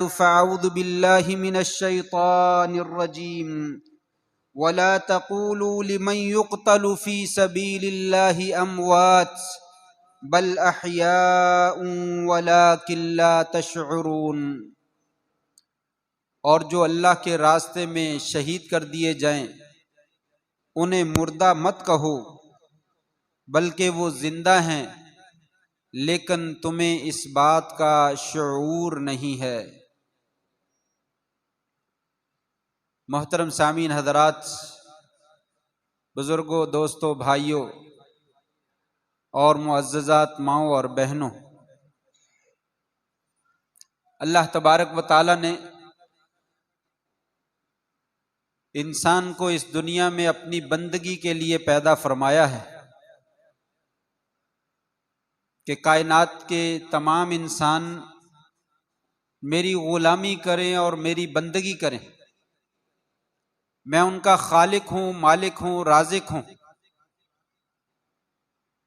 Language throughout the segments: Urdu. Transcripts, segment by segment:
فأعوذ بالله من الشيطان الرجيم ولا تقولوا لمن يقتل في سبيل الله أموات بل أحياء ولكن لا تشعرون۔ اور جو اللہ کے راستے میں شہید کر دیے جائیں انہیں مردہ مت کہو بلکہ وہ زندہ ہیں، لیکن تمہیں اس بات کا شعور نہیں ہے۔ محترم سامعین حضرات، بزرگوں، دوستوں، بھائیوں اور معززات ماؤں اور بہنوں، اللہ تبارک و تعالی نے انسان کو اس دنیا میں اپنی بندگی کے لیے پیدا فرمایا ہے کہ کائنات کے تمام انسان میری غلامی کریں اور میری بندگی کریں۔ میں ان کا خالق ہوں، مالک ہوں، رازق ہوں۔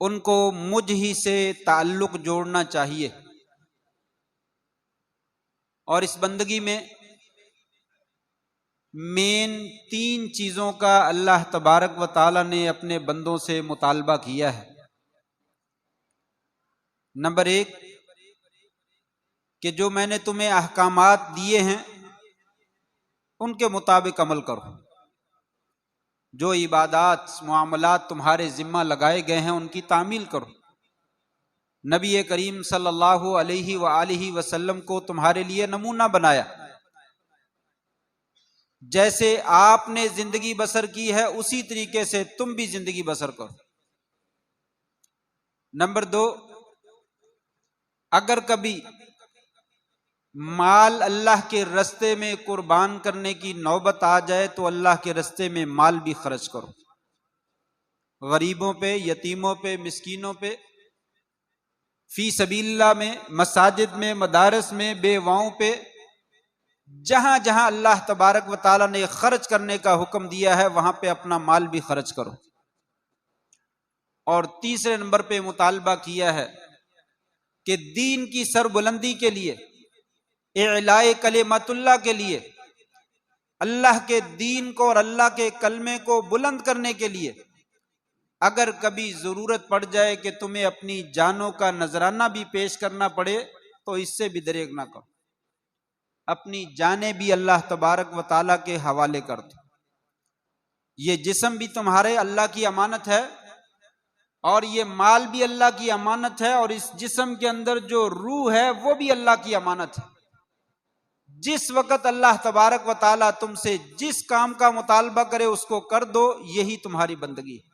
ان کو مجھ ہی سے تعلق جوڑنا چاہیے، اور اس بندگی میں مین 3 چیزوں کا اللہ تبارک و تعالی نے اپنے بندوں سے مطالبہ کیا ہے۔ نمبر 1 کہ جو میں نے تمہیں احکامات دیے ہیں ان کے مطابق عمل کرو۔ جو عبادات، معاملات تمہارے ذمہ لگائے گئے ہیں ان کی تعمیل کرو۔ نبی کریم صلی اللہ علیہ وآلہ وسلم کو تمہارے لیے نمونہ بنایا، جیسے آپ نے زندگی بسر کی ہے اسی طریقے سے تم بھی زندگی بسر کرو۔ نمبر 2 اگر کبھی مال اللہ کے رستے میں قربان کرنے کی نوبت آ جائے تو اللہ کے رستے میں مال بھی خرچ کرو، غریبوں پہ، یتیموں پہ، مسکینوں پہ، فی سبیل اللہ میں، مساجد میں، مدارس میں، بیواؤں پہ، جہاں جہاں اللہ تبارک و تعالیٰ نے خرچ کرنے کا حکم دیا ہے وہاں پہ اپنا مال بھی خرچ کرو۔ اور تیسرے نمبر پہ مطالبہ کیا ہے کہ دین کی سربلندی کے لیے، اعلاء کلمت اللہ کے لیے، اللہ کے دین کو اور اللہ کے کلمے کو بلند کرنے کے لیے اگر کبھی ضرورت پڑ جائے کہ تمہیں اپنی جانوں کا نذرانہ بھی پیش کرنا پڑے تو اس سے بھی دریغ نہ کرو، اپنی جانیں بھی اللہ تبارک و تعالیٰ کے حوالے کر دو۔ یہ جسم بھی تمہارے اللہ کی امانت ہے، اور یہ مال بھی اللہ کی امانت ہے، اور اس جسم کے اندر جو روح ہے وہ بھی اللہ کی امانت ہے۔ جس وقت اللہ تبارک و تعالیٰ تم سے جس کام کا مطالبہ کرے اس کو کر دو، یہی تمہاری بندگی ہے۔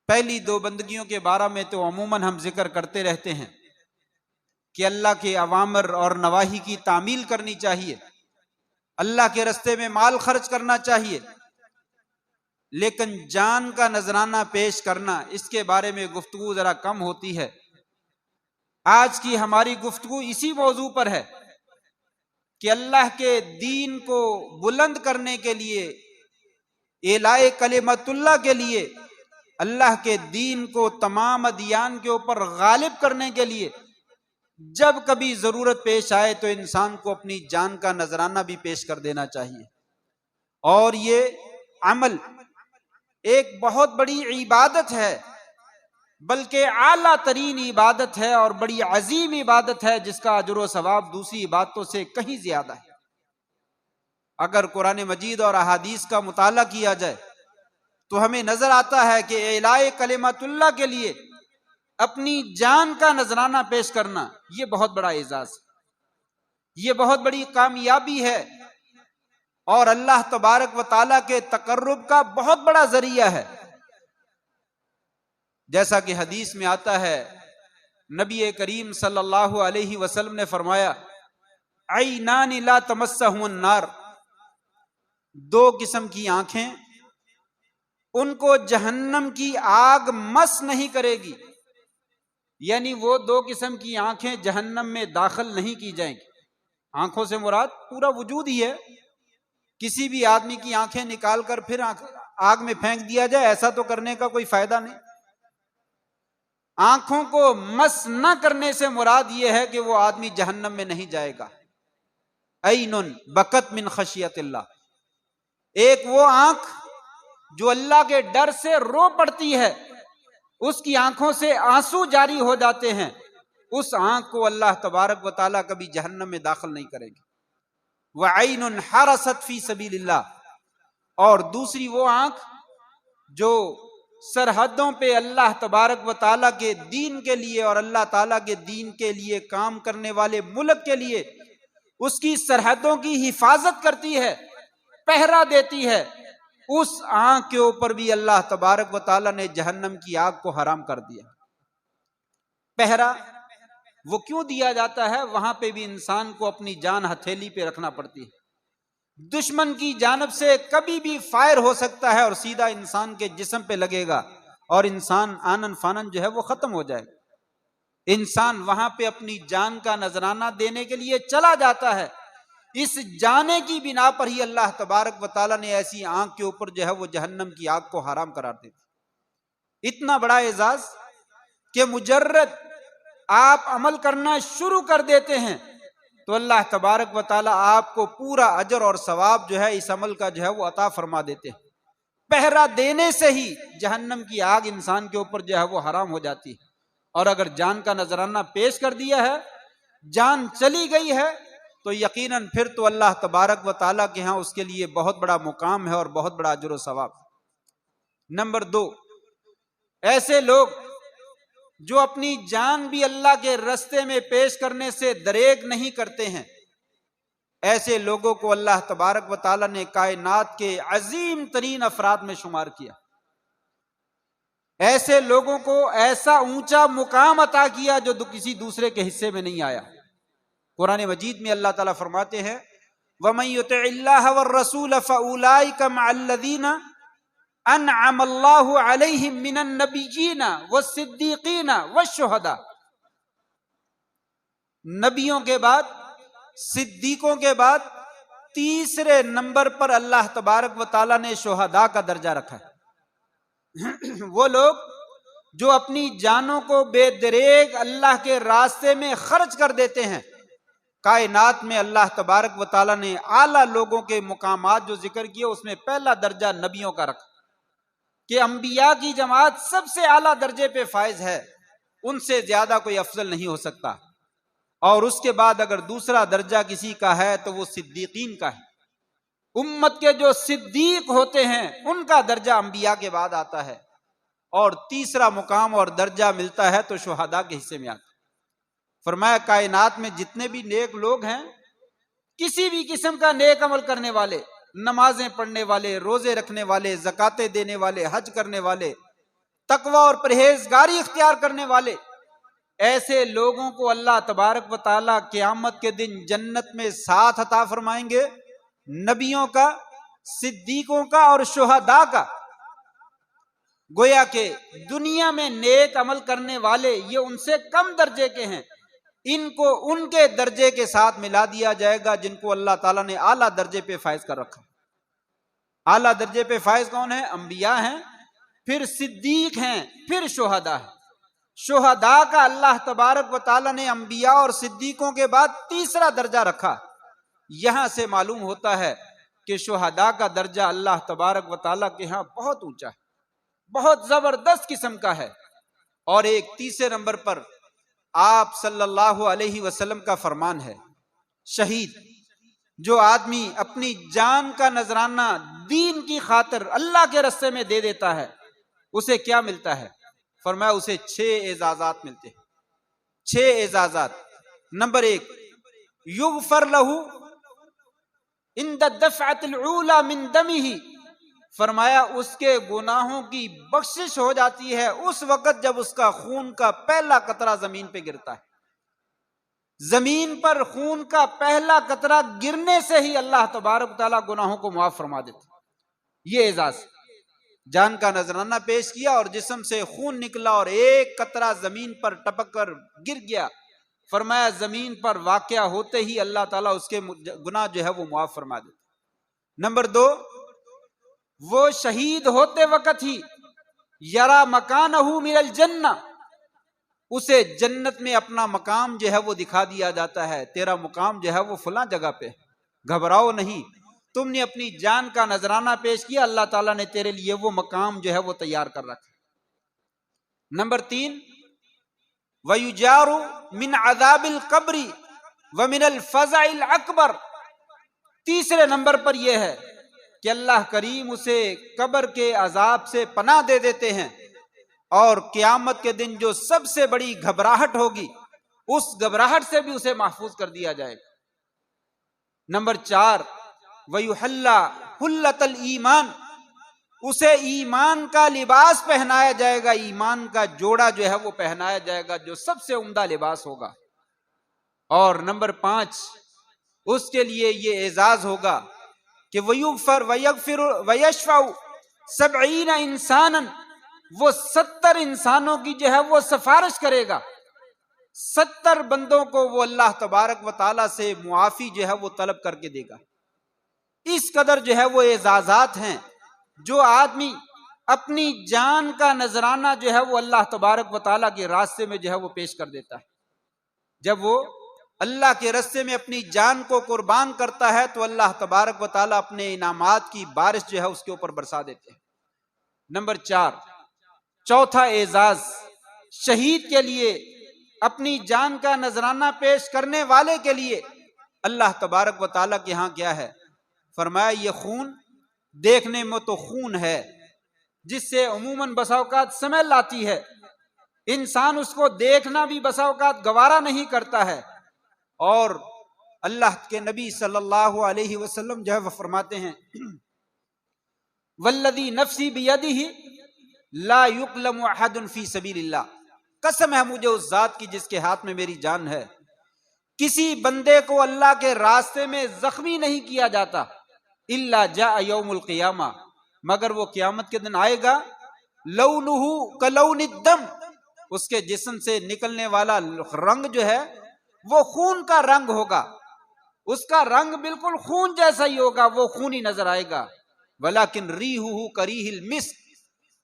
پہلی 2 بندگیوں کے بارے میں تو عموماً ہم ذکر کرتے رہتے ہیں کہ اللہ کے اوامر اور نواہی کی تعمیل کرنی چاہیے، اللہ کے رستے میں مال خرچ کرنا چاہیے، لیکن جان کا نذرانہ پیش کرنا، اس کے بارے میں گفتگو ذرا کم ہوتی ہے۔ آج کی ہماری گفتگو اسی موضوع پر ہے کہ اللہ کے دین کو بلند کرنے کے لیے، اعلاء کلمت اللہ کے لیے، اللہ کے دین کو تمام ادیان کے اوپر غالب کرنے کے لیے جب کبھی ضرورت پیش آئے تو انسان کو اپنی جان کا نذرانہ بھی پیش کر دینا چاہیے۔ اور یہ عمل ایک بہت بڑی عبادت ہے، بلکہ اعلیٰ ترین عبادت ہے اور بڑی عظیم عبادت ہے، جس کا اجر و ثواب دوسری عبادتوں سے کہیں زیادہ ہے۔ اگر قرآن مجید اور احادیث کا مطالعہ کیا جائے تو ہمیں نظر آتا ہے کہ اعلاء کلمت اللہ کے لیے اپنی جان کا نذرانہ پیش کرنا یہ بہت بڑا اعزاز ہے، یہ بہت بڑی کامیابی ہے، اور اللہ تبارک و تعالیٰ کے تقرب کا بہت بڑا ذریعہ ہے۔ جیسا کہ حدیث میں آتا ہے، نبی کریم صلی اللہ علیہ وسلم نے فرمایا، عینان لا تمسہم النار، 2 قسم کی آنکھیں ان کو جہنم کی آگ مس نہیں کرے گی، یعنی وہ 2 قسم کی آنکھیں جہنم میں داخل نہیں کی جائیں گی۔ آنکھوں سے مراد پورا وجود ہی ہے، کسی بھی آدمی کی آنکھیں نکال کر پھر آگ میں پھینک دیا جائے ایسا تو کرنے کا کوئی فائدہ نہیں۔ آنکھوں کو مس نہ کرنے سے مراد یہ ہے کہ وہ آدمی جہنم میں نہیں جائے گا. عین بکت من خشیت اللہ، ایک وہ آنکھ جو اللہ کے ڈر سے رو پڑتی ہے، اس کی آنکھوں سے آنسو جاری ہو جاتے ہیں، اس آنکھ کو اللہ تبارک و تعالیٰ کبھی جہنم میں داخل نہیں کریں گے. وعین حرست فی سبیل اللہ، اور دوسری وہ آنکھ جو سرحدوں پہ اللہ تبارک و تعالیٰ کے دین کے لیے اور اللہ تعالیٰ کے دین کے لیے کام کرنے والے ملک کے لیے اس کی سرحدوں کی حفاظت کرتی ہے، پہرا دیتی ہے، اس آنکھ کے اوپر بھی اللہ تبارک و تعالیٰ نے جہنم کی آگ کو حرام کر دیا. پہرا وہ کیوں دیا جاتا ہے؟ وہاں پہ بھی انسان کو اپنی جان ہتھیلی پہ رکھنا پڑتی ہے. دشمن کی جانب سے کبھی بھی فائر ہو سکتا ہے اور سیدھا انسان کے جسم پہ لگے گا اور انسان آنن فانن جو ہے وہ ختم ہو جائے گا. انسان وہاں پہ اپنی جان کا نذرانہ دینے کے لیے چلا جاتا ہے. اس جانے کی بنا پر ہی اللہ تبارک و تعالیٰ نے ایسی آنکھ کے اوپر جو ہے وہ جہنم کی آگ کو حرام قرار دی. اتنا بڑا اعزاز کہ مجرد آپ عمل کرنا شروع کر دیتے ہیں تو اللہ تبارک و تعالیٰ آپ کو پورا اجر اور ثواب جو ہے اس عمل کا جو ہے وہ عطا فرما دیتے ہیں. پہرا دینے سے ہی جہنم کی آگ انسان کے اوپر جو ہے وہ حرام ہو جاتی ہے. اور اگر جان کا نذرانہ پیش کر دیا ہے، جان چلی گئی ہے، تو یقیناً پھر تو اللہ تبارک و تعالیٰ کے ہاں اس کے لیے بہت بڑا مقام ہے اور بہت بڑا اجر و ثواب. نمبر 2، ایسے لوگ جو اپنی جان بھی اللہ کے رستے میں پیش کرنے سے دریغ نہیں کرتے ہیں، ایسے لوگوں کو اللہ تبارک و تعالیٰ نے کائنات کے عظیم ترین افراد میں شمار کیا. ایسے لوگوں کو ایسا اونچا مقام عطا کیا جو کسی دوسرے کے حصے میں نہیں آیا. قرآن مجید میں اللہ تعالیٰ فرماتے ہیں وَمَن يُطِعِ اللَّهَ وَالرَّسُولَ فَأُولَٰئِكَ مَعَ الَّذِينَ انعم اللہ علیہم من النبیین والصدیقین والشہداء. نبیوں کے بعد، صدیقوں کے بعد تیسرے نمبر پر اللہ تبارک و تعالیٰ نے شہداء کا درجہ رکھا ہے. وہ لوگ جو اپنی جانوں کو بے دریغ اللہ کے راستے میں خرچ کر دیتے ہیں. کائنات میں اللہ تبارک و تعالیٰ نے اعلیٰ لوگوں کے مقامات جو ذکر کیے اس میں پہلا درجہ نبیوں کا رکھا کہ انبیاء کی جماعت سب سے اعلیٰ درجے پہ فائز ہے، ان سے زیادہ کوئی افضل نہیں ہو سکتا. اور اس کے بعد اگر دوسرا درجہ کسی کا ہے تو وہ صدیقین کا ہے. امت کے جو صدیق ہوتے ہیں ان کا درجہ انبیاء کے بعد آتا ہے. اور تیسرا مقام اور درجہ ملتا ہے تو شہداء کے حصے میں آتا ہے. فرمایا کائنات میں جتنے بھی نیک لوگ ہیں، کسی بھی قسم کا نیک عمل کرنے والے، نمازیں پڑھنے والے، روزے رکھنے والے، زکاتیں دینے والے، حج کرنے والے، تقوی اور پرہیزگاری اختیار کرنے والے، ایسے لوگوں کو اللہ تبارک و تعالیٰ قیامت کے دن جنت میں ساتھ عطا فرمائیں گے، نبیوں کا، صدیقوں کا اور شہداء کا. گویا کہ دنیا میں نیک عمل کرنے والے یہ ان سے کم درجے کے ہیں، ان کو ان کے درجے کے ساتھ ملا دیا جائے گا جن کو اللہ تعالیٰ نے اعلیٰ درجے پہ فائز کر رکھا. اعلیٰ درجے پہ فائز کون ہیں؟ انبیاء ہیں، پھر صدیق ہیں، پھر شہداء ہیں. شہداء کا اللہ تبارک و تعالیٰ نے انبیاء اور صدیقوں کے بعد تیسرا درجہ رکھا. یہاں سے معلوم ہوتا ہے کہ شہداء کا درجہ اللہ تبارک و تعالیٰ کے ہاں بہت اونچا ہے، بہت زبردست قسم کا ہے. اور ایک تیسرے نمبر پر آپ صلی اللہ علیہ وسلم کا فرمان ہے، شہید جو آدمی اپنی جان کا نذرانہ دین کی خاطر اللہ کے راستے میں دے دیتا ہے اسے کیا ملتا ہے؟ فرمایا اسے 6 اعزازات ملتے ہیں. 6 اعزازات. نمبر 1، یغفر لہ عند الدفعۃ الاولی من دمہ. فرمایا اس کے گناہوں کی بخشش ہو جاتی ہے اس وقت جب اس کا خون کا پہلا قطرہ زمین پہ گرتا ہے. زمین پر خون کا پہلا قطرہ گرنے سے ہی اللہ تبارک تعالیٰ گناہوں کو معاف فرما دیتا. یہ اعزاز، جان کا نذرانہ پیش کیا اور جسم سے خون نکلا اور ایک قطرہ زمین پر ٹپک کر گر گیا. فرمایا زمین پر واقع ہوتے ہی اللہ تعالیٰ اس کے گناہ جو ہے وہ معاف فرما دیتا. نمبر 2، وہ شہید ہوتے وقت ہی یرا مکانہ من الجنہ، اسے جنت میں اپنا مقام جو ہے وہ دکھا دیا جاتا ہے، تیرا مقام جو ہے وہ فلاں جگہ پہ، گھبراؤ نہیں، تم نے اپنی جان کا نذرانہ پیش کیا، اللہ تعالیٰ نے تیرے لیے وہ مقام جو ہے وہ تیار کر رکھا۔ نمبر 3، وَيُجَارُ مِنْ عَذَابِ الْقَبْرِ وَمِنَ الْفَزَعِ الْأَكْبَرِ، تیسرے نمبر پر یہ ہے کہ اللہ کریم اسے قبر کے عذاب سے پناہ دے دیتے ہیں، اور قیامت کے دن جو سب سے بڑی گھبراہٹ ہوگی اس گھبراہٹ سے بھی اسے محفوظ کر دیا جائے گا۔ نمبر 4، وَيُحَلَّى حُلَّةَ الْإِيمَانِ، اسے ایمان کا لباس پہنایا جائے گا، ایمان کا جوڑا جو ہے وہ پہنایا جائے گا، جو سب سے عمدہ لباس ہوگا۔ اور نمبر 5، اس کے لیے یہ اعزاز ہوگا کہ وَيَغْفِرُ وَيَشْفَعُ 70 إِنسَانًا، وہ 70 انسانوں کی جو ہے وہ سفارش کرے گا، 70 بندوں کو وہ اللہ تبارک و تعالیٰ سے معافی جو ہے وہ طلب کر کے دے گا۔ اس قدر جو ہے وہ اعزازات ہیں جو آدمی اپنی جان کا نذرانہ جو ہے وہ اللہ تبارک و تعالیٰ کے راستے میں جو ہے وہ پیش کر دیتا ہے۔ جب وہ اللہ کے راستے میں اپنی جان کو قربان کرتا ہے تو اللہ تبارک و تعالیٰ اپنے انعامات کی بارش جو ہے اس کے اوپر برسا دیتے ہیں۔ نمبر 4، چوتھا اعزاز شہید کے لیے، اپنی جان کا نذرانہ پیش کرنے والے کے لیے اللہ تبارک و تعالیٰ کے ہاں کیا ہے؟ فرمایا یہ خون دیکھنے میں تو خون ہے، جس سے عموماً بسا اوقات سمیل آتی ہے، انسان اس کو دیکھنا بھی بسا اوقات گوارا نہیں کرتا ہے، اور اللہ کے نبی صلی اللہ علیہ وسلم جو ہے وہ فرماتے ہیں والذی نفسی بیدہ لا یقلم احد فی سبیل اللہ، قسم ہے مجھے اس ذات کی جس کے ہاتھ میں میری جان ہے، کسی بندے کو اللہ کے راستے میں زخمی نہیں کیا جاتا الا جاء یوم القیامہ، مگر وہ قیامت کے دن آئے گا، لونہ کلون الدم، اس کے جسم سے نکلنے والا رنگ جو ہے وہ خون کا رنگ ہوگا، اس کا رنگ بالکل خون جیسا ہی ہوگا، وہ خونی نظر آئے گا، ولیکن ریحہ کریح المسک،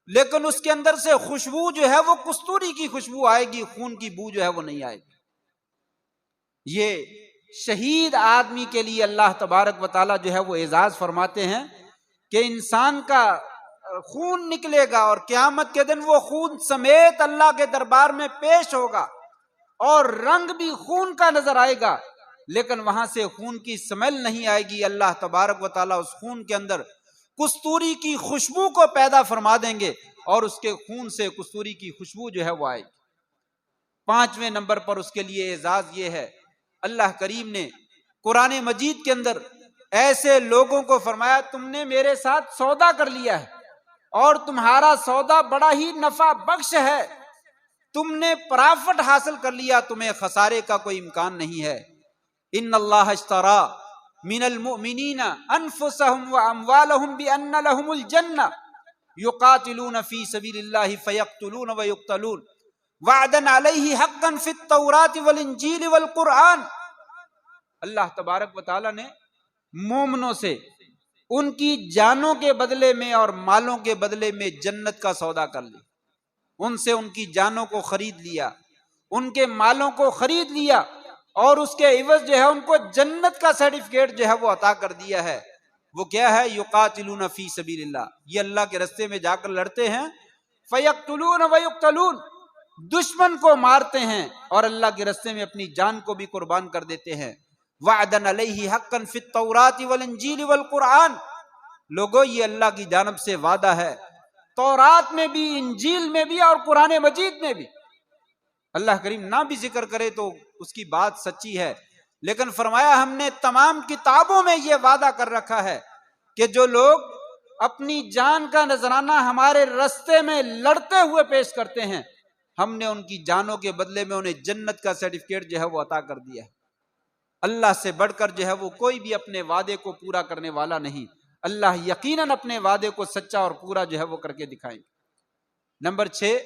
لیکن اس کے اندر سے خوشبو جو ہے وہ کستوری کی خوشبو آئے گی، خون کی بو جو ہے وہ نہیں آئے گی۔ یہ شہید آدمی کے لیے اللہ تبارک و تعالیٰ جو ہے وہ اعزاز فرماتے ہیں کہ انسان کا خون نکلے گا اور قیامت کے دن وہ خون سمیت اللہ کے دربار میں پیش ہوگا، اور رنگ بھی خون کا نظر آئے گا، لیکن وہاں سے خون کی سمیل نہیں آئے گی، اللہ تبارک و تعالیٰ اس خون کے اندر کستوری کی خوشبو کو پیدا فرما دیں گے، اور اس کے خون سے کستوری کی خوشبو جو ہے وہ آئے گی۔ 5ویں نمبر پر اس کے لیے اعزاز یہ ہے، اللہ کریم نے قرآن مجید کے اندر ایسے لوگوں کو فرمایا تم نے میرے ساتھ سودا کر لیا ہے اور تمہارا سودا بڑا ہی نفع بخش ہے، تم نے پرافٹ حاصل کر لیا، تمہیں خسارے کا کوئی امکان نہیں ہے۔ ان اللہ اشترى من المؤمنین انفسهم واموالهم بان لهم الجنہ یقاتلون فی سبیل اللہ فیقتلون ویقتلون وعدا علیہ حقا فی التوراة والانجیل والقرآن، اللہ تبارک و تعالی نے مومنوں سے ان کی جانوں کے بدلے میں اور مالوں کے بدلے میں جنت کا سودا کر لی، ان سے ان کی جانوں کو خرید لیا، ان کے مالوں کو خرید لیا، اور اس کے عوض جو ہے ان کو جنت کا سرٹیفکیٹ جو ہے وہ عطا کر دیا ہے۔ وہ کیا ہے؟ یقاتلون فی سبیل اللہ، یہ اللہ کے راستے میں جا کر لڑتے ہیں، فیقتلون ویقتلون، دشمن کو مارتے ہیں اور اللہ کے راستے میں اپنی جان کو بھی قربان کر دیتے ہیں، وعدا علیہ حقا فی التوراة والانجیل والقرآن، لوگو یہ اللہ کی جانب سے وعدہ ہے، تورات میں بھی، انجیل میں بھی اور قرآن مجید میں بھی۔ اللہ کریم نہ بھی ذکر کرے تو اس کی بات سچی ہے، لیکن فرمایا ہم نے تمام کتابوں میں یہ وعدہ کر رکھا ہے کہ جو لوگ اپنی جان کا نذرانہ ہمارے راستے میں لڑتے ہوئے پیش کرتے ہیں، ہم نے ان کی جانوں کے بدلے میں انہیں جنت کا سرٹیفکیٹ جو ہے وہ عطا کر دیا ہے۔ اللہ سے بڑھ کر جو ہے وہ کوئی بھی اپنے وعدے کو پورا کرنے والا نہیں، اللہ یقیناً اپنے وعدے کو سچا اور پورا جو ہے وہ کر کے دکھائیں گے۔ نمبر 6،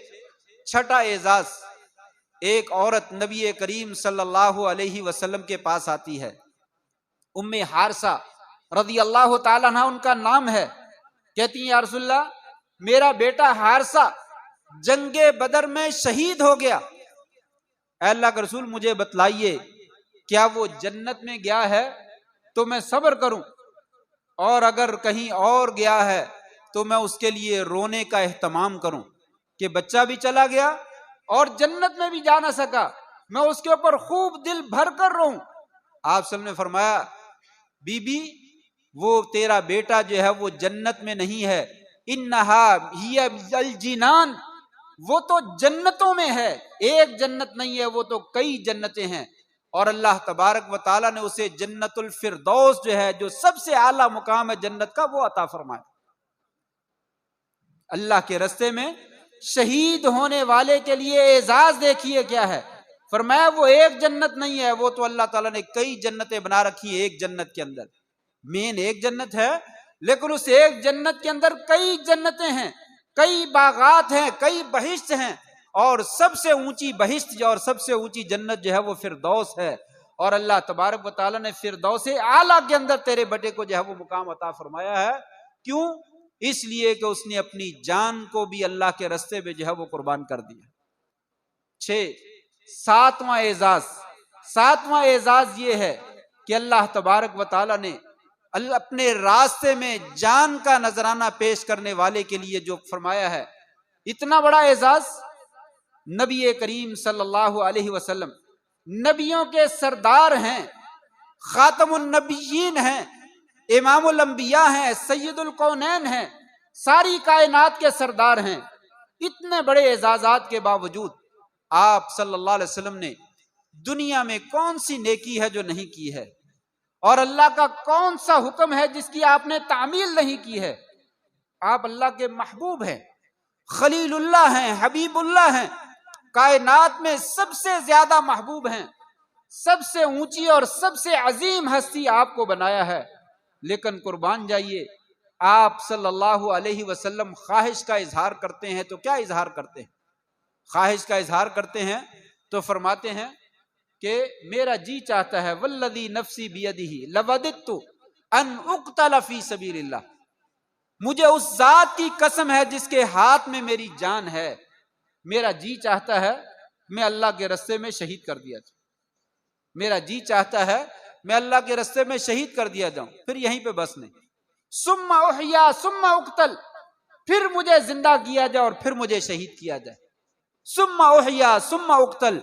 چھٹا اعزاز، ایک عورت نبی کریم صلی اللہ علیہ وسلم کے پاس آتی ہے، ام حارثہ رضی اللہ تعالیٰ عنہ ان کا نام ہے، کہتی ہیں یا رسول اللہ میرا بیٹا حارثہ جنگ بدر میں شہید ہو گیا، اے اللہ کے رسول مجھے بتلائیے کیا وہ جنت میں گیا ہے تو میں صبر کروں، اور اگر کہیں اور گیا ہے تو میں اس کے لیے رونے کا اہتمام کروں کہ بچہ بھی چلا گیا اور جنت میں بھی جا نہ سکا، میں اس کے اوپر خوب دل بھر کر رہوں۔ آپ صلی اللہ علیہ وسلم نے فرمایا بی بی وہ تیرا بیٹا جو ہے وہ جنت میں نہیں ہے، انہا ہی الجنان، وہ تو جنتوں میں ہے، ایک جنت نہیں ہے، وہ تو کئی جنتیں ہیں، اور اللہ تبارک و تعالیٰ نے اسے جنت الفردوس جو ہے جو سب سے اعلیٰ مقام ہے جنت کا وہ عطا فرمایا۔ اللہ کے راستے میں شہید ہونے والے کے لیے اعزاز دیکھیے کیا ہے، فرمایا وہ ایک جنت نہیں ہے، وہ تو اللہ تعالیٰ نے کئی جنتیں بنا رکھی ہیں ایک جنت کے اندر، مین ایک جنت ہے لیکن اس ایک جنت کے اندر کئی جنتیں ہیں، کئی باغات ہیں، کئی بہشت ہیں، اور سب سے اونچی بہشت اور سب سے اونچی جنت جو ہے وہ فردوس ہے، اور اللہ تبارک و تعالیٰ نے فردوس اعلیٰ کے اندر تیرے بیٹے کو جو ہے وہ مقام عطا فرمایا ہے۔ کیوں؟ اس لیے کہ اس نے اپنی جان کو بھی اللہ کے راستے میں جو ہے وہ قربان کر دیا۔ ساتواں اعزاز یہ ہے کہ اللہ تبارک و تعالیٰ نے اپنے راستے میں جان کا نذرانہ پیش کرنے والے کے لیے جو فرمایا ہے، اتنا بڑا اعزاز۔ نبی کریم صلی اللہ علیہ وسلم نبیوں کے سردار ہیں، خاتم النبیین ہیں، امام الانبیاء ہیں، سید الکونین ہیں، ساری کائنات کے سردار ہیں، اتنے بڑے اعزازات کے باوجود آپ صلی اللہ علیہ وسلم نے دنیا میں کون سی نیکی ہے جو نہیں کی ہے، اور اللہ کا کون سا حکم ہے جس کی آپ نے تعمیل نہیں کی ہے؟ آپ اللہ کے محبوب ہیں، خلیل اللہ ہیں، حبیب اللہ ہیں، کائنات میں سب سے زیادہ محبوب ہیں، سب سے اونچی اور سب سے عظیم ہستی آپ کو بنایا ہے، لیکن قربان جائیے آپ صلی اللہ علیہ وسلم خواہش کا اظہار کرتے ہیں تو کیا اظہار کرتے ہیں؟ خواہش کا اظہار کرتے ہیں تو فرماتے ہیں کہ میرا جی چاہتا ہے والذی نفسی بیدہ لوددت ان اقتل فی سبیل اللہ، مجھے اس ذات کی قسم ہے جس کے ہاتھ میں میری جان ہے، میرا جی چاہتا ہے میں اللہ کے راستے میں شہید کر دیا جاؤں، میرا جی چاہتا ہے میں اللہ کے راستے میں شہید کر دیا جاؤں، پھر یہیں پہ بس نہیں، ثم احیا ثم اقتل، پھر مجھے زندہ کیا جائے اور پھر مجھے شہید کیا جائے، ثم احیا ثم اقتل،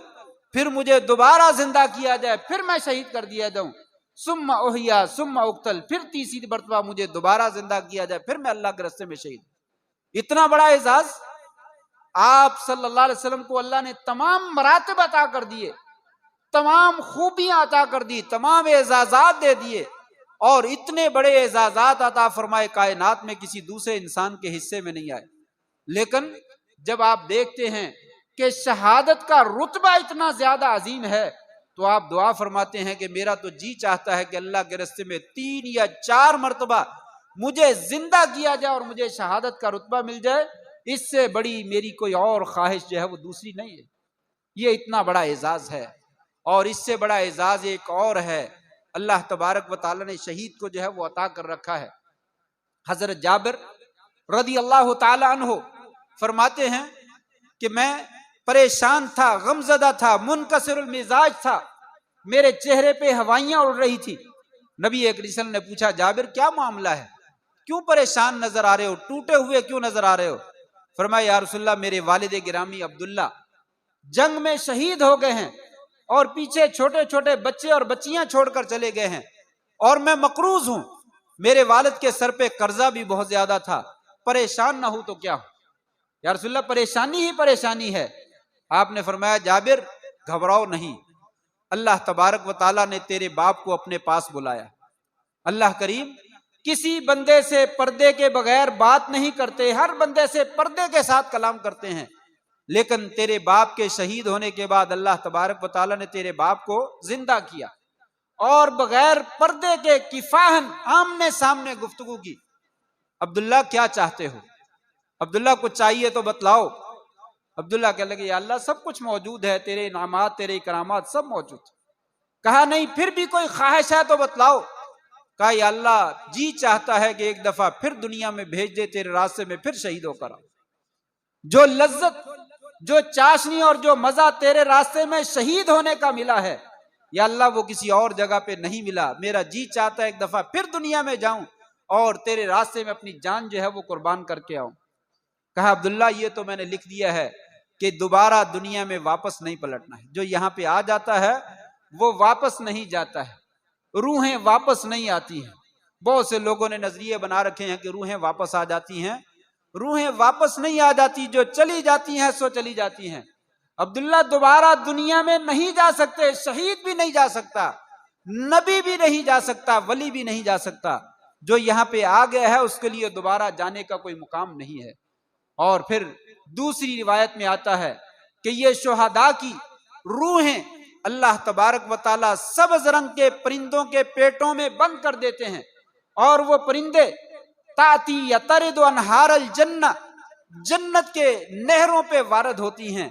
پھر مجھے دوبارہ زندہ کیا جائے پھر میں شہید کر دیا جاؤں، ثم احیا ثم اقتل، پھر تیسری مرتبہ مجھے دوبارہ زندہ کیا جائے پھر میں اللہ کے راستے میں شہید۔ اتنا بڑا اعزاز آپ صلی اللہ علیہ وسلم کو اللہ نے تمام مراتب عطا کر دیے، تمام خوبیاں عطا کر دی، تمام اعزازات دے دیے، اور اتنے بڑے اعزازات عطا فرمائے کائنات میں کسی دوسرے انسان کے حصے میں نہیں آئے۔ لیکن جب آپ دیکھتے ہیں کہ شہادت کا رتبہ اتنا زیادہ عظیم ہے تو آپ دعا فرماتے ہیں کہ میرا تو جی چاہتا ہے کہ اللہ کے راستے میں 3 یا 4 مرتبہ مجھے زندہ کیا جائے اور مجھے شہادت کا رتبہ مل جائے، اس سے بڑی میری کوئی اور خواہش جو ہے وہ دوسری نہیں ہے۔ یہ اتنا بڑا اعزاز ہے، اور اس سے بڑا اعزاز ایک اور ہے، اللہ تبارک و تعالیٰ نے شہید کو جو ہے وہ عطا کر رکھا ہے۔ حضرت جابر رضی اللہ تعالی عنہ فرماتے ہیں کہ میں پریشان تھا، غمزدہ تھا، منکسر المزاج تھا، میرے چہرے پہ ہوائیاں اڑ رہی تھی۔ نبی اکرم صلی اللہ علیہ وسلم نے پوچھا جابر کیا معاملہ ہے، کیوں پریشان نظر آ رہے ہو، ٹوٹے ہوئے کیوں نظر آ رہے ہو؟ فرمایا یا رسول اللہ میرے والد گرامی عبداللہ جنگ میں شہید ہو گئے ہیں، اور پیچھے چھوٹے چھوٹے بچے اور بچیاں چھوڑ کر چلے گئے ہیں، اور میں مقروض ہوں، میرے والد کے سر پہ قرضہ بھی بہت زیادہ تھا، پریشان نہ ہوں تو کیا ہو؟ یا رسول اللہ پریشانی ہی پریشانی ہے۔ آپ نے فرمایا جابر گھبراؤ نہیں، اللہ تبارک و تعالیٰ نے تیرے باپ کو اپنے پاس بلایا۔ اللہ کریم کسی بندے سے پردے کے بغیر بات نہیں کرتے، ہر بندے سے پردے کے ساتھ کلام کرتے ہیں، لیکن تیرے باپ کے شہید ہونے کے بعد اللہ تبارک و تعالیٰ نے تیرے باپ کو زندہ کیا اور بغیر پردے کے کفاحن آمنے سامنے گفتگو کی۔ عبداللہ کیا چاہتے ہو؟ عبداللہ کچھ چاہیے تو بتلاؤ۔ عبداللہ کہنے لگے یا اللہ سب کچھ موجود ہے، تیرے انعامات تیرے اکرامات سب موجود۔ کہا نہیں پھر بھی کوئی خواہش ہے تو بتلاؤ۔ کہا یا اللہ جی چاہتا ہے کہ ایک دفعہ پھر دنیا میں بھیج دے، تیرے راستے میں پھر شہید ہو کر آؤ۔ جو لذت جو چاشنی اور جو مزہ تیرے راستے میں شہید ہونے کا ملا ہے یا اللہ وہ کسی اور جگہ پہ نہیں ملا. میرا جی چاہتا ہے ایک دفعہ پھر دنیا میں جاؤں اور تیرے راستے میں اپنی جان جو ہے وہ قربان کر کے آؤں. کہا عبداللہ یہ تو میں نے لکھ دیا ہے کہ دوبارہ دنیا میں واپس نہیں پلٹنا ہے. جو یہاں پہ آ جاتا ہے وہ واپس نہیں جاتا ہے, روحیں واپس نہیں آتی ہیں. بہت سے لوگوں نے نظریے بنا رکھے ہیں کہ روحیں واپس آ جاتی ہیں. روحیں واپس نہیں آ جاتی, جو چلی جاتی ہیں سو چلی جاتی ہیں. عبداللہ دوبارہ دنیا میں نہیں جا سکتے, شہید بھی نہیں جا سکتا, نبی بھی نہیں جا سکتا, ولی بھی نہیں جا سکتا. جو یہاں پہ آ گیا ہے اس کے لیے دوبارہ جانے کا کوئی مقام نہیں ہے. اور پھر دوسری روایت میں آتا ہے کہ یہ شہداء کی روحیں اللہ تبارک و تعالی سبز رنگ کے پرندوں کے پیٹوں میں بند کر دیتے ہیں, اور وہ پرندے تاتی یطرد انہار الجنہ, جنت کے نہروں پہ وارد ہوتی ہیں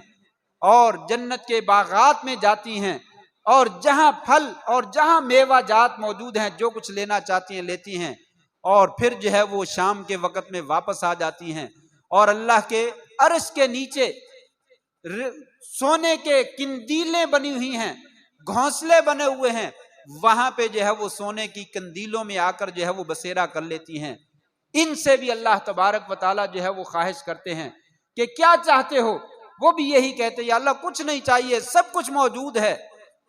اور جنت کے باغات میں جاتی ہیں, اور جہاں پھل اور جہاں میوہ جات موجود ہیں جو کچھ لینا چاہتی ہیں لیتی ہیں, اور پھر جو ہے وہ شام کے وقت میں واپس آ جاتی ہیں. اور اللہ کے عرش کے نیچے سونے کے کندیلیں بنی ہوئی ہیں, گھونسلے بنے ہوئے ہیں, وہاں پہ جو ہے وہ سونے کی کندیلوں میں آ کر جو ہے وہ بسیرا کر لیتی ہیں. ان سے بھی اللہ تبارک و تعالیٰ جو ہے وہ خواہش کرتے ہیں کہ کیا چاہتے ہو, وہ بھی یہی کہتے ہیں یا اللہ کچھ نہیں چاہیے, سب کچھ موجود ہے.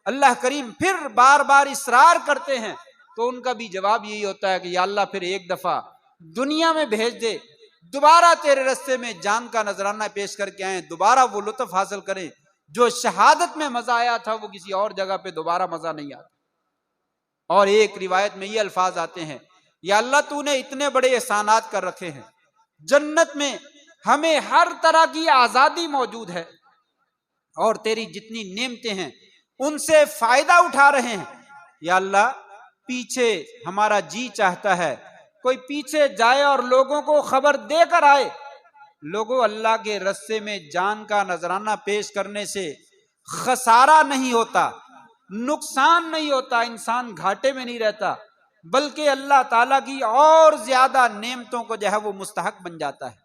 اللہ کریم پھر بار بار اصرار کرتے ہیں تو ان کا بھی جواب یہی ہوتا ہے کہ یا اللہ پھر ایک دفعہ دنیا میں بھیج دے, دوبارہ تیرے رستے میں جان کا نذرانہ پیش کر کے آئیں, دوبارہ وہ لطف حاصل کریں جو شہادت میں مزہ آیا تھا وہ کسی اور جگہ پہ دوبارہ مزہ نہیں آتا. اور ایک روایت میں یہ الفاظ آتے ہیں یا اللہ تو نے اتنے بڑے احسانات کر رکھے ہیں, جنت میں ہمیں ہر طرح کی آزادی موجود ہے اور تیری جتنی نعمتیں ہیں ان سے فائدہ اٹھا رہے ہیں. یا اللہ پیچھے ہمارا جی چاہتا ہے کوئی پیچھے جائے اور لوگوں کو خبر دے کر آئے. لوگوں اللہ کے رستے میں جان کا نذرانہ پیش کرنے سے خسارہ نہیں ہوتا, نقصان نہیں ہوتا, انسان گھاٹے میں نہیں رہتا, بلکہ اللہ تعالیٰ کی اور زیادہ نعمتوں کو جو ہے وہ مستحق بن جاتا ہے.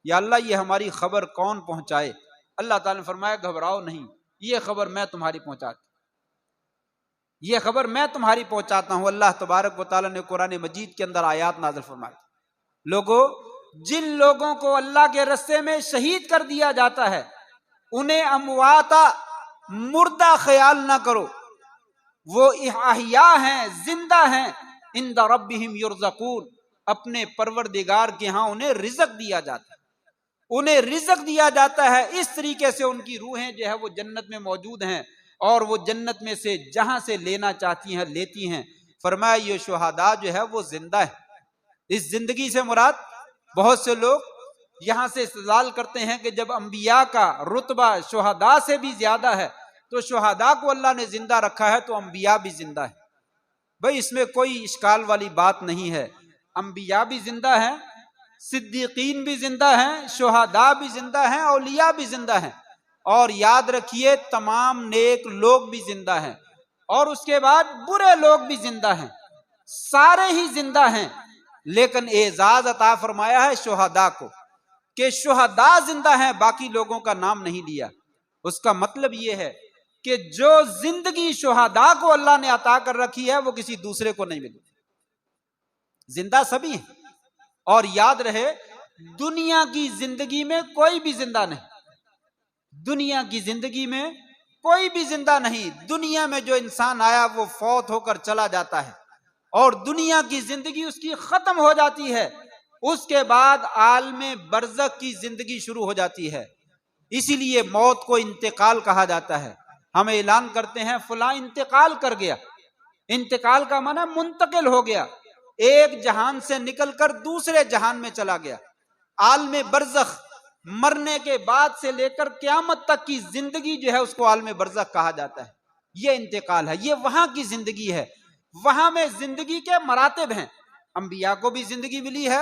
یا اللہ یہ ہماری خبر کون پہنچائے؟ اللہ تعالیٰ نے فرمایا گھبراؤ نہیں, یہ خبر میں تمہاری پہنچاتا, یہ خبر میں تمہاری پہنچاتا ہوں. اللہ تبارک و تعالیٰ نے قرآن مجید کے اندر آیات نازل فرمائی. لوگوں جن لوگوں کو اللہ کے رستے میں شہید کر دیا جاتا ہے انہیں امواتا مردہ خیال نہ کرو, وہ احیاء ہیں, زندہ ہیں, عند ربہم یرزقون, اپنے پروردگار کے ہاں انہیں رزق دیا جاتا ہے, انہیں رزق دیا جاتا ہے. اس طریقے سے ان کی روحیں جو ہے وہ جنت میں موجود ہیں اور وہ جنت میں سے جہاں سے لینا چاہتی ہیں لیتی ہیں. فرمایا یہ شہداء جو ہے وہ زندہ ہے. اس زندگی سے مراد بہت سے لوگ یہاں سے استدلال کرتے ہیں کہ جب انبیاء کا رتبہ شہداء سے بھی زیادہ ہے تو شہداء کو اللہ نے زندہ رکھا ہے تو انبیاء بھی زندہ ہے. بھئی اس میں کوئی اشکال والی بات نہیں ہے, انبیاء بھی زندہ ہیں, صدیقین بھی زندہ ہیں, شہداء بھی زندہ ہیں, اولیاء بھی زندہ ہیں, اور یاد رکھیے تمام نیک لوگ بھی زندہ ہیں, اور اس کے بعد برے لوگ بھی زندہ ہیں, سارے ہی زندہ ہیں. لیکن اعزاز عطا فرمایا ہے شہداء کو کہ شہداء زندہ ہیں, باقی لوگوں کا نام نہیں لیا. اس کا مطلب یہ ہے کہ جو زندگی شہداء کو اللہ نے عطا کر رکھی ہے وہ کسی دوسرے کو نہیں ملی, زندہ سبھی ہیں. اور یاد رہے دنیا کی زندگی میں کوئی بھی زندہ نہیں, دنیا کی زندگی میں کوئی بھی زندہ نہیں. دنیا میں جو انسان آیا وہ فوت ہو کر چلا جاتا ہے اور دنیا کی زندگی اس کی ختم ہو جاتی ہے. اس کے بعد عالم برزخ کی زندگی شروع ہو جاتی ہے. اسی لیے موت کو انتقال کہا جاتا ہے. ہم اعلان کرتے ہیں فلاں انتقال کر گیا. انتقال کا معنی منتقل ہو گیا, ایک جہان سے نکل کر دوسرے جہان میں چلا گیا. عالم برزخ مرنے کے بعد سے لے کر قیامت تک کی زندگی جو ہے اس کو عالم برزخ کہا جاتا ہے. یہ انتقال ہے, یہ وہاں کی زندگی ہے. وہاں میں زندگی کے مراتب ہیں. انبیاء کو بھی زندگی ملی ہے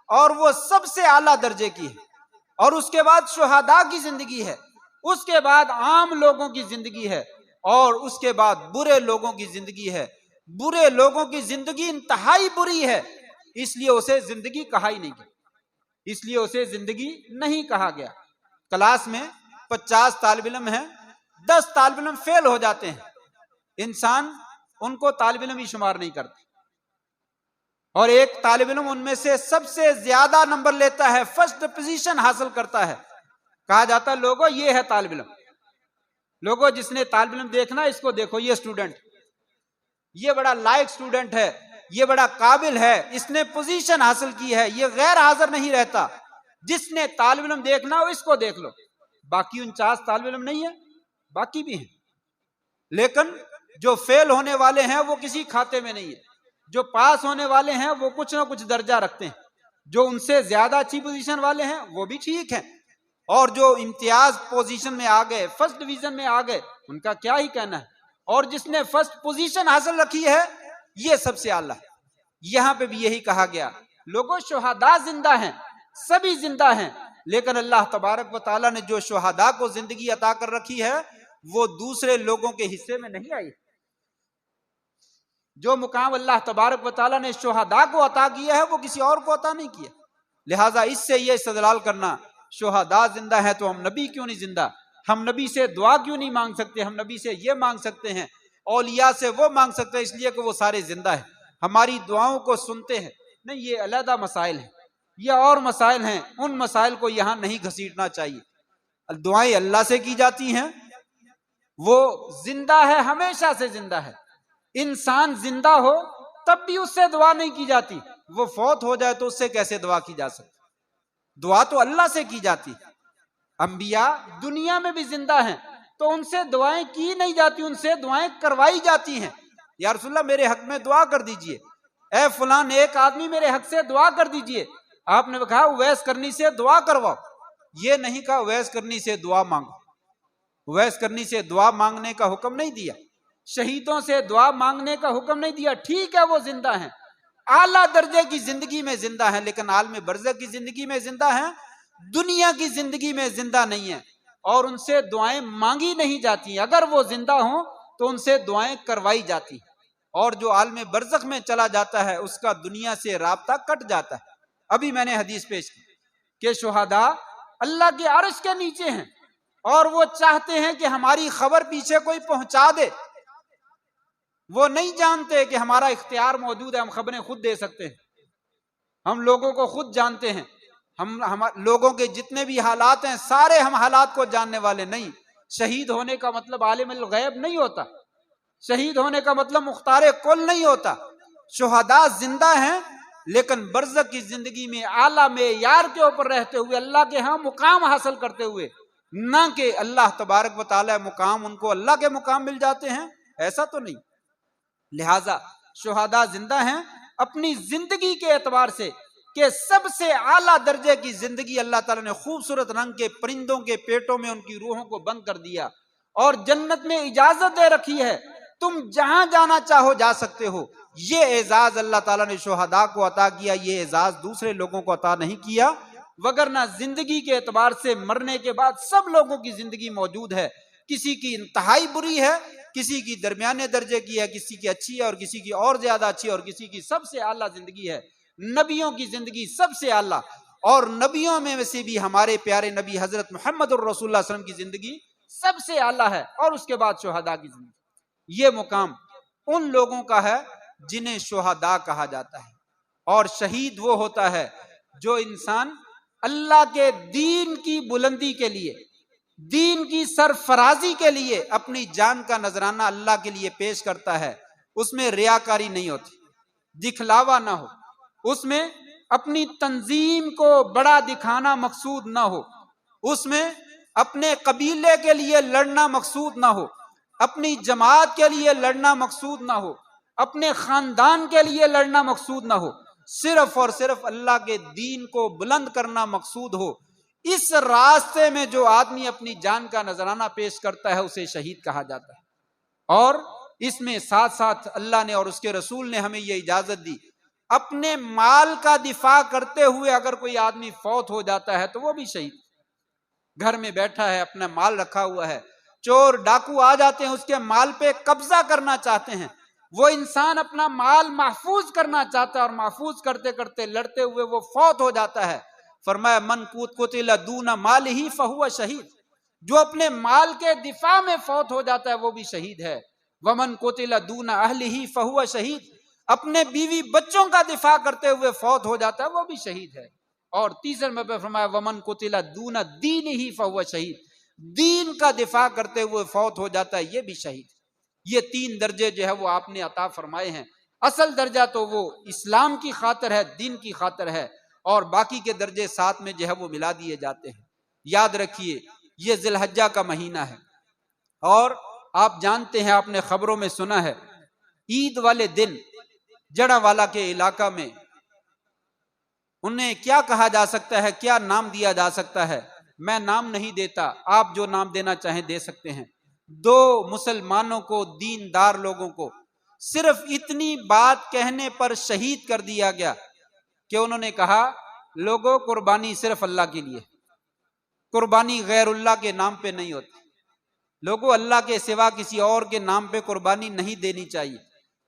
اور وہ سب سے اعلیٰ درجے کی ہے, اور اس کے بعد شہداء کی زندگی ہے, اس کے بعد عام لوگوں کی زندگی ہے, اور اس کے بعد برے لوگوں کی زندگی ہے. برے لوگوں کی زندگی انتہائی بری ہے, اس لیے اسے زندگی کہا ہی نہیں گیا, اس لیے اسے زندگی نہیں کہا گیا. کلاس میں 50 طالب علم ہیں، 10 طالب علم فیل ہو جاتے ہیں، انسان ان کو طالب علم ہی شمار نہیں کرتا، اور ایک طالب علم ان میں سے سب سے زیادہ نمبر لیتا ہے، فرسٹ پوزیشن حاصل کرتا ہے، کہا جاتا ہے لوگوں یہ ہے طالب علم، لوگوں جس نے طالب علم دیکھنا اس کو دیکھو، یہ اسٹوڈنٹ، یہ بڑا لائق اسٹوڈنٹ ہے، یہ بڑا قابل ہے، اس نے پوزیشن حاصل کی ہے، یہ غیر حاضر نہیں رہتا، جس نے طالب علم دیکھنا ہو اس کو دیکھ لو۔ باقی 49 طالب علم نہیں ہے، باقی بھی ہیں، لیکن جو فیل ہونے والے ہیں وہ کسی کھاتے میں نہیں ہے، جو پاس ہونے والے ہیں وہ کچھ نہ کچھ درجہ رکھتے ہیں، جو ان سے زیادہ اچھی پوزیشن والے ہیں وہ بھی ٹھیک ہیں، اور جو امتیاز پوزیشن میں آ گئے، فرسٹ ڈویژن میں آ گئے، ان کا کیا ہی کہنا ہے، اور جس نے فرسٹ پوزیشن حاصل رکھی ہے یہ سب سے اعلیٰ ہے۔ یہاں پہ بھی یہی کہا گیا، لوگوں شہداء زندہ ہیں، سبھی زندہ ہیں، لیکن اللہ تبارک و تعالیٰ نے جو شہداء کو زندگی عطا کر رکھی ہے وہ دوسرے لوگوں کے حصے میں نہیں آئی۔ جو مقام اللہ تبارک و تعالیٰ نے شہداء کو عطا کیا ہے وہ کسی اور کو عطا نہیں کیا، لہٰذا اس سے یہ استدلال کرنا شہداء زندہ ہے تو ہم نبی کیوں نہیں زندہ، ہم نبی سے دعا کیوں نہیں مانگ سکتے، ہم نبی سے یہ مانگ سکتے ہیں، اولیاء سے وہ مانگ سکتے ہیں اس لیے کہ وہ سارے زندہ ہیں، ہماری دعاؤں کو سنتے ہیں، نہیں، یہ علیحدہ مسائل ہیں، یہ اور مسائل ہیں، ان مسائل کو یہاں نہیں گھسیٹنا چاہیے۔ دعائیں اللہ سے کی جاتی ہیں، وہ زندہ ہے، ہمیشہ سے زندہ ہے، انسان زندہ ہو تب بھی اس سے دعا نہیں کی جاتی، وہ فوت ہو جائے تو اس سے کیسے دعا کی جا سکتی، دعا تو اللہ سے کی جاتی۔ انبیاء دنیا میں بھی زندہ ہیں تو ان سے دعائیں کی نہیں جاتی، ان سے دعائیں کروائی جاتی ہیں، یا رسول اللہ میرے حق میں دعا کر دیجئے، اے فلان ایک آدمی میرے حق سے دعا کر دیجئے، آپ نے کہا اویس کرنی سے دعا کرواؤ، یہ نہیں کہا اویس کرنی سے دعا مانگو، اویس کرنی سے دعا مانگنے کا حکم نہیں دیا، شہیدوں سے دعا مانگنے کا حکم نہیں دیا، ٹھیک ہے وہ زندہ ہیں، اعلیٰ درجے کی زندگی میں زندہ ہیں، لیکن عالم برزخ کی زندگی میں زندہ ہیں، دنیا کی زندگی میں زندہ نہیں ہیں، اور ان سے دعائیں مانگی نہیں جاتی، اگر وہ زندہ ہوں تو ان سے دعائیں کروائی جاتی، اور جو عالم برزخ میں چلا جاتا ہے اس کا دنیا سے رابطہ کٹ جاتا ہے۔ ابھی میں نے حدیث پیش کی کہ شہداء اللہ کے عرش کے نیچے ہیں، اور وہ چاہتے ہیں کہ ہماری خبر پیچھے کوئی پہنچا دے، وہ نہیں جانتے کہ ہمارا اختیار موجود ہے، ہم خبریں خود دے سکتے ہیں، ہم لوگوں کو خود جانتے ہیں، ہم لوگوں کے جتنے بھی حالات ہیں سارے ہم حالات کو جاننے والے نہیں۔ شہید ہونے کا مطلب عالم الغیب نہیں ہوتا، شہید ہونے کا مطلب مختار کل نہیں ہوتا، شہداء زندہ ہیں لیکن برزخ کی زندگی میں اعلیٰ معیار کے اوپر رہتے ہوئے اللہ کے ہاں مقام حاصل کرتے ہوئے، نہ کہ اللہ تبارک و تعالی مقام ان کو اللہ کے مقام مل جاتے ہیں، ایسا تو نہیں۔ لہٰذا شہداء زندہ ہیں اپنی زندگی کے اعتبار سے کہ سب سے اعلیٰ درجے کی زندگی اللہ تعالیٰ نے خوبصورت رنگ کے پرندوں کے پیٹوں میں ان کی روحوں کو بند کر دیا، اور جنت میں اجازت دے رکھی ہے تم جہاں جانا چاہو جا سکتے ہو۔ یہ اعزاز اللہ تعالیٰ نے شہداء کو عطا کیا، یہ اعزاز دوسرے لوگوں کو عطا نہیں کیا، وگرنہ زندگی کے اعتبار سے مرنے کے بعد سب لوگوں کی زندگی موجود ہے، کسی کی انتہائی بری ہے، کسی کی درمیانے درجے کی ہے، کسی کی اچھی ہے اور کسی کی اور زیادہ اچھی ہے، اور کسی کی سب سے اعلیٰ زندگی ہے۔ نبیوں کی زندگی سب سے اعلیٰ، اور نبیوں میں سے بھی ہمارے پیارے نبی حضرت محمد الرسول اللہ صلی اللہ علیہ وسلم کی زندگی سب سے اعلیٰ ہے، اور اس کے بعد شہداء کی زندگی۔ یہ مقام ان لوگوں کا ہے جنہیں شہداء کہا جاتا ہے، اور شہید وہ ہوتا ہے جو انسان اللہ کے دین کی بلندی کے لیے، دین کی سرفرازی کے لیے اپنی جان کا نذرانہ اللہ کے لیے پیش کرتا ہے، اس میں ریاکاری نہیں ہوتی، دکھلاوا نہ ہو، اس میں اپنی تنظیم کو بڑا دکھانا مقصود نہ ہو، اس میں اپنے قبیلے کے لیے لڑنا مقصود نہ ہو، اپنی جماعت کے لیے لڑنا مقصود نہ ہو، اپنے خاندان کے لیے لڑنا مقصود نہ ہو، صرف اور صرف اللہ کے دین کو بلند کرنا مقصود ہو۔ اس راستے میں جو آدمی اپنی جان کا نذرانہ پیش کرتا ہے اسے شہید کہا جاتا ہے، اور اس میں ساتھ ساتھ اللہ نے اور اس کے رسول نے ہمیں یہ اجازت دی، اپنے مال کا دفاع کرتے ہوئے اگر کوئی آدمی فوت ہو جاتا ہے تو وہ بھی شہید، گھر میں بیٹھا ہے اپنا مال رکھا ہوا ہے، چور ڈاکو آ جاتے ہیں اس کے مال پہ قبضہ کرنا چاہتے ہیں، وہ انسان اپنا مال محفوظ کرنا چاہتا ہے اور محفوظ کرتے کرتے لڑتے ہوئے وہ فوت ہو جاتا ہے، فرمایا من قتل دون مالہ فہو شہید، جو اپنے مال کے دفاع میں فوت ہو جاتا ہے وہ بھی شہید ہے. ومن قتل دون اہلہ فہو شہید، اپنے بیوی بچوں کا دفاع کرتے ہوئے فوت ہو جاتا ہے وہ بھی شہید ہے. اور تیسرے میں پہ فرمایا ومن قتل دون دینہ فہو شہید، دین کا دفاع کرتے ہوئے فوت ہو جاتا ہے یہ بھی شہید. یہ 3 درجے جو ہے وہ آپ نے عطا فرمائے ہیں. اصل درجہ تو وہ اسلام کی خاطر ہے، دین کی خاطر ہے، اور باقی کے درجے ساتھ میں جو ہے وہ ملا دیے جاتے ہیں. یاد رکھیے یہ ذی الحجہ کا مہینہ ہے، اور آپ جانتے ہیں، آپ نے خبروں میں سنا ہے، عید والے دن جڑا والا کے علاقہ میں انہیں کیا کہا جا سکتا ہے، کیا نام دیا جا سکتا ہے؟ میں نام نہیں دیتا، آپ جو نام دینا چاہیں دے سکتے ہیں. 2 مسلمانوں کو، دیندار لوگوں کو صرف اتنی بات کہنے پر شہید کر دیا گیا کہ انہوں نے کہا لوگوں قربانی صرف اللہ کے لیے، قربانی غیر اللہ کے نام پہ نہیں ہوتی. لوگوں اللہ کے سوا کسی اور کے نام پہ قربانی نہیں دینی چاہیے.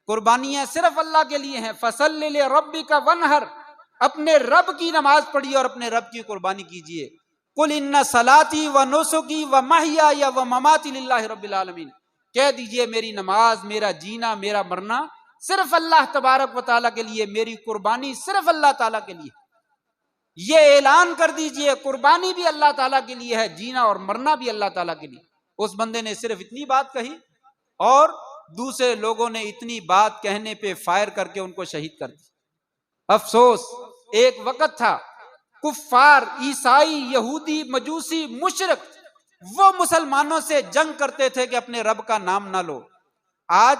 قربانیاں صرف اللہ کے لیے ہیں. فَصَلِّ لِرَبِّكَ وَانْحَرْ، اپنے رب کی نماز پڑھیے اور اپنے رب کی قربانی کیجیے. قُلْ إِنَّ صَلَاتِي وَنُسُكِي وَمَحْيَايَ وَمَمَاتِي لِلَّهِ رَبِّ الْعَالَمِينَ، کہہ دیجئے میری نماز، میرا جینا، میرا مرنا صرف اللہ تبارک و تعالیٰ کے لیے، میری قربانی صرف اللہ تعالیٰ کے لیے. یہ اعلان کر دیجئے قربانی بھی اللہ تعالیٰ کے لیے ہے، جینا اور مرنا بھی اللہ تعالیٰ کے لیے. اس بندے نے صرف اتنی بات کہی اور دوسرے لوگوں نے اتنی بات کہنے پہ فائر کر کے ان کو شہید کر دیا. افسوس، ایک وقت تھا کفار، عیسائی، یہودی، مجوسی، مشرک وہ مسلمانوں سے جنگ کرتے تھے کہ اپنے رب کا نام نہ لو. آج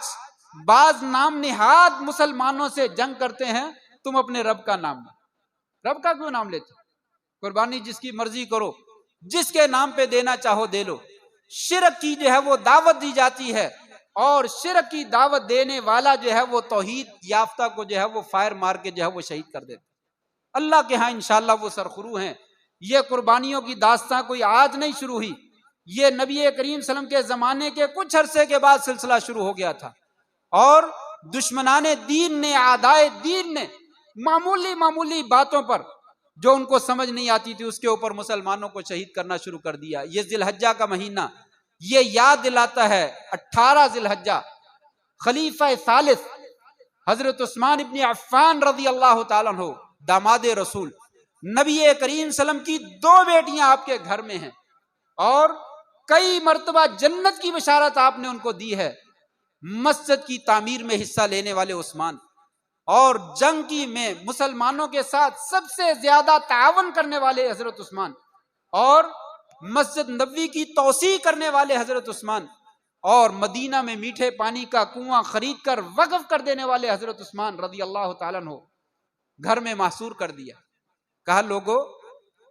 بعض نام نہاد مسلمانوں سے جنگ کرتے ہیں، تم اپنے رب کا نام لو. رب کا کیوں نام لیتے؟ قربانی جس کی مرضی کرو، جس کے نام پہ دینا چاہو دے لو. شرک کی جو ہے وہ دعوت دی جاتی ہے، اور شرک کی دعوت دینے والا جو ہے وہ توحید یافتہ کو جو ہے وہ فائر مار کے جو ہے وہ شہید کر دیتا. اللہ کے ہاں انشاءاللہ وہ سرخرو ہیں. یہ قربانیوں کی داستان کوئی آج نہیں شروع ہوئی، یہ نبی کریم صلی اللہ علیہ وسلم کے زمانے کے کچھ عرصے کے بعد سلسلہ شروع ہو گیا تھا. اور دشمنان دین نے، اعدائے دین نے معمولی باتوں پر جو ان کو سمجھ نہیں آتی تھی اس کے اوپر مسلمانوں کو شہید کرنا شروع کر دیا. یہ ذی الحجہ کا مہینہ یہ یاد دلاتا ہے. 18 ذی الحجہ خلیفہ ثالث حضرت عثمان ابن عفان رضی اللہ تعالیٰ عنہ، داماد رسول، نبی کریم صلی اللہ علیہ وسلم کی 2 بیٹیاں آپ کے گھر میں ہیں، اور کئی مرتبہ جنت کی بشارت آپ نے ان کو دی ہے. مسجد کی تعمیر میں حصہ لینے والے عثمان، اور جنگ کی میں مسلمانوں کے ساتھ سب سے زیادہ تعاون کرنے والے حضرت عثمان، اور مسجد نبوی کی توسیع کرنے والے حضرت عثمان، اور مدینہ میں میٹھے پانی کا کنواں خرید کر وقف کر دینے والے حضرت عثمان رضی اللہ تعالیٰ عنہ. گھر میں محصور کر دیا، کہا لوگو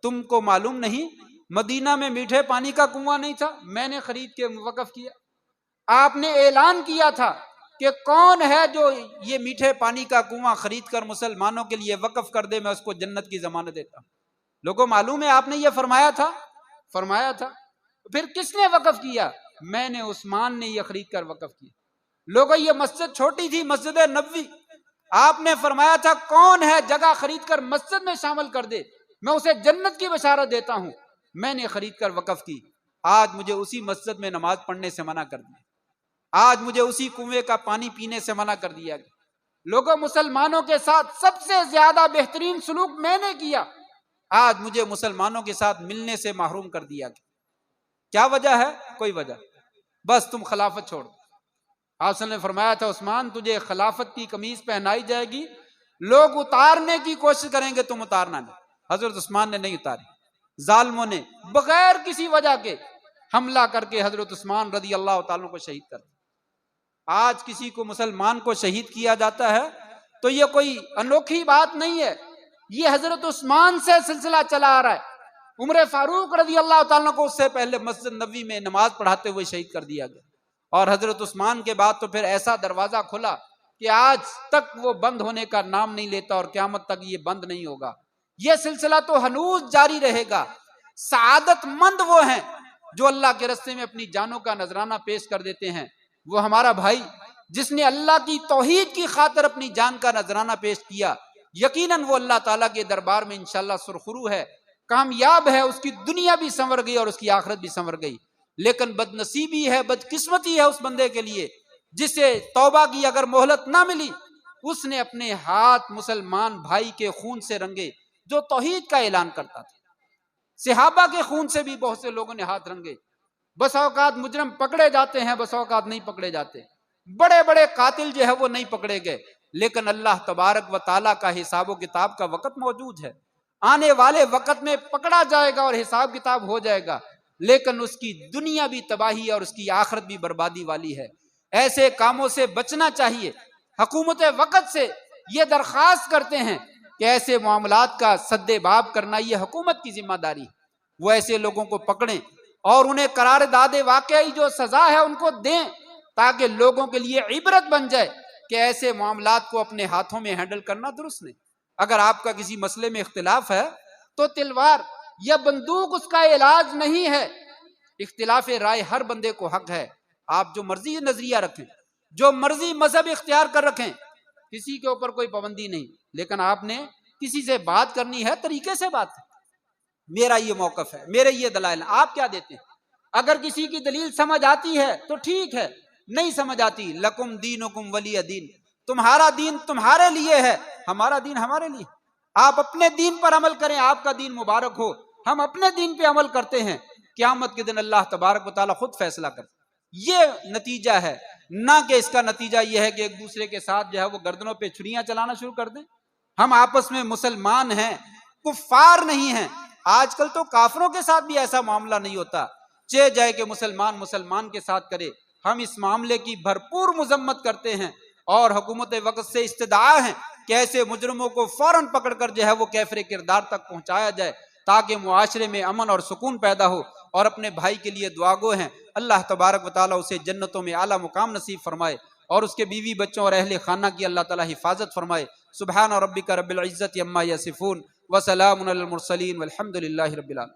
تم کو معلوم نہیں مدینہ میں میٹھے پانی کا کنواں نہیں تھا، میں نے خرید کے وقف کیا. آپ نے اعلان کیا تھا کہ کون ہے جو یہ میٹھے پانی کا کنواں خرید کر مسلمانوں کے لیے وقف کر دے، میں اس کو جنت کی ضمانت دیتا ہوں. لوگوں معلوم ہے آپ نے یہ فرمایا تھا. پھر کس نے وقف کیا؟ میں نے، عثمان نے یہ خرید کر وقف کیا. لوگوں یہ مسجد چھوٹی تھی، مسجد نبوی، آپ نے فرمایا تھا کون ہے جگہ خرید کر مسجد میں شامل کر دے، میں اسے جنت کی بشارت دیتا ہوں. میں نے خرید کر وقف کی. آج مجھے اسی مسجد میں نماز پڑھنے سے منع کر دیا، آج مجھے اسی کنویں کا پانی پینے سے منع کر دیا گیا. لوگوں مسلمانوں کے ساتھ سب سے زیادہ بہترین سلوک میں نے کیا، آج مجھے مسلمانوں کے ساتھ ملنے سے محروم کر دیا گیا. کیا وجہ ہے؟ کوئی وجہ، بس تم خلافت چھوڑ. آپ نے فرمایا تھا عثمان تجھے خلافت کی قمیض پہنائی جائے گی، لوگ اتارنے کی کوشش کریں گے، تم اتارنا نہیں. حضرت عثمان نے نہیں اتاری. ظالموں نے بغیر کسی وجہ کے حملہ کر کے حضرت عثمان رضی اللہ تعالیٰ کو شہید کر دیا. آج کسی کو مسلمان کو شہید کیا جاتا ہے تو یہ کوئی انوکھی بات نہیں ہے، یہ حضرت عثمان سے سلسلہ چلا آ رہا ہے. عمر فاروق رضی اللہ تعالیٰ کو اس سے پہلے مسجد نبوی میں نماز پڑھاتے ہوئے شہید کر دیا گیا، اور حضرت عثمان کے بعد تو پھر ایسا دروازہ کھلا کہ آج تک وہ بند ہونے کا نام نہیں لیتا، اور قیامت تک یہ بند نہیں ہوگا. یہ سلسلہ تو ہنوز جاری رہے گا. سعادت مند وہ ہیں جو اللہ کے راستے میں اپنی جانوں کا نذرانہ پیش کر دیتے ہیں. وہ ہمارا بھائی جس نے اللہ کی توحید کی خاطر اپنی جان کا نذرانہ پیش کیا، یقیناً وہ اللہ تعالیٰ کے دربار میں انشاءاللہ سرخرو ہے. کامیاب ہے، اس کی دنیا بھی سنور گئی اور اس کی آخرت بھی سنور گئی۔ لیکن بد نصیبی ہے، بدقسمتی ہے اس بندے کے لیے جسے توبہ کی اگر مہلت نہ ملی، اس نے اپنے ہاتھ مسلمان بھائی کے خون سے رنگے جو توحید کا اعلان کرتا تھا۔ صحابہ کے خون سے بھی بہت سے لوگوں نے ہاتھ رنگے۔ بس اوقات مجرم پکڑے جاتے ہیں، بس اوقات نہیں پکڑے جاتے، بڑے بڑے قاتل جو ہے وہ نہیں پکڑے گئے، لیکن اللہ تبارک و تعالیٰ کا حساب و کتاب کا وقت موجود ہے، آنے والے وقت میں پکڑا جائے گا اور حساب کتاب ہو جائے گا، لیکن اس کی دنیا بھی تباہی اور اس کی آخرت بھی بربادی والی ہے۔ ایسے کاموں سے بچنا چاہیے۔ حکومت وقت سے یہ درخواست کرتے ہیں کہ ایسے معاملات کا سد باب کرنا یہ حکومت کی ذمہ داری ہے، وہ ایسے لوگوں کو پکڑیں اور انہیں قرارداد واقعی جو سزا ہے ان کو دیں، تاکہ لوگوں کے لیے عبرت بن جائے کہ ایسے معاملات کو اپنے ہاتھوں میں ہینڈل کرنا درست نہیں۔ اگر آپ کا کسی مسئلے میں اختلاف ہے تو تلوار یا بندوق اس کا علاج نہیں ہے۔ اختلاف رائے ہر بندے کو حق ہے، آپ جو مرضی نظریہ رکھیں، جو مرضی مذہب اختیار کر رکھیں، کسی کے اوپر کوئی پابندی نہیں، لیکن آپ نے کسی سے بات کرنی ہے طریقے سے بات ہے۔ میرا یہ موقف ہے، میرے یہ دلائل ہیں، آپ کیا دیتے ہیں؟ اگر کسی کی دلیل سمجھ آتی ہے تو ٹھیک ہے، نہیں سمجھ آتی لکم دینکم ولی دین، تمہارا دین تمہارے لیے ہے، ہمارا دین ہمارے لیے۔ آپ اپنے دین پر عمل کریں، آپ کا دین مبارک ہو، ہم اپنے دین پہ عمل کرتے ہیں، قیامت کے دن اللہ تبارک و تعالیٰ خود فیصلہ کرتے۔ یہ نتیجہ ہے، نہ کہ اس کا نتیجہ یہ ہے کہ ایک دوسرے کے ساتھ جو ہے وہ گردنوں پہ چھریاں چلانا شروع کر دیں۔ ہم آپس میں مسلمان ہیں، کفار نہیں ہیں۔ آج کل تو کافروں کے ساتھ بھی ایسا معاملہ نہیں ہوتا، چہ جائے کہ مسلمان مسلمان کے ساتھ کرے۔ ہم اس معاملے کی بھرپور مذمت کرتے ہیں اور حکومت وقت سے استدعا ہے کہ ایسے مجرموں کو فوراً پکڑ کر جو ہے وہ کیفر کردار تک پہنچایا جائے، تاکہ معاشرے میں امن اور سکون پیدا ہو، اور اپنے بھائی کے لیے دعا گو ہیں اللہ تبارک و تعالیٰ اسے جنتوں میں اعلیٰ مقام نصیب فرمائے، اور اس کے بیوی بچوں اور اہل خانہ کی اللہ تعالیٰ حفاظت فرمائے۔ سبحان ربک رب العزت عما یصفون وسلام علی المرسلین والحمد للہ رب العالمین۔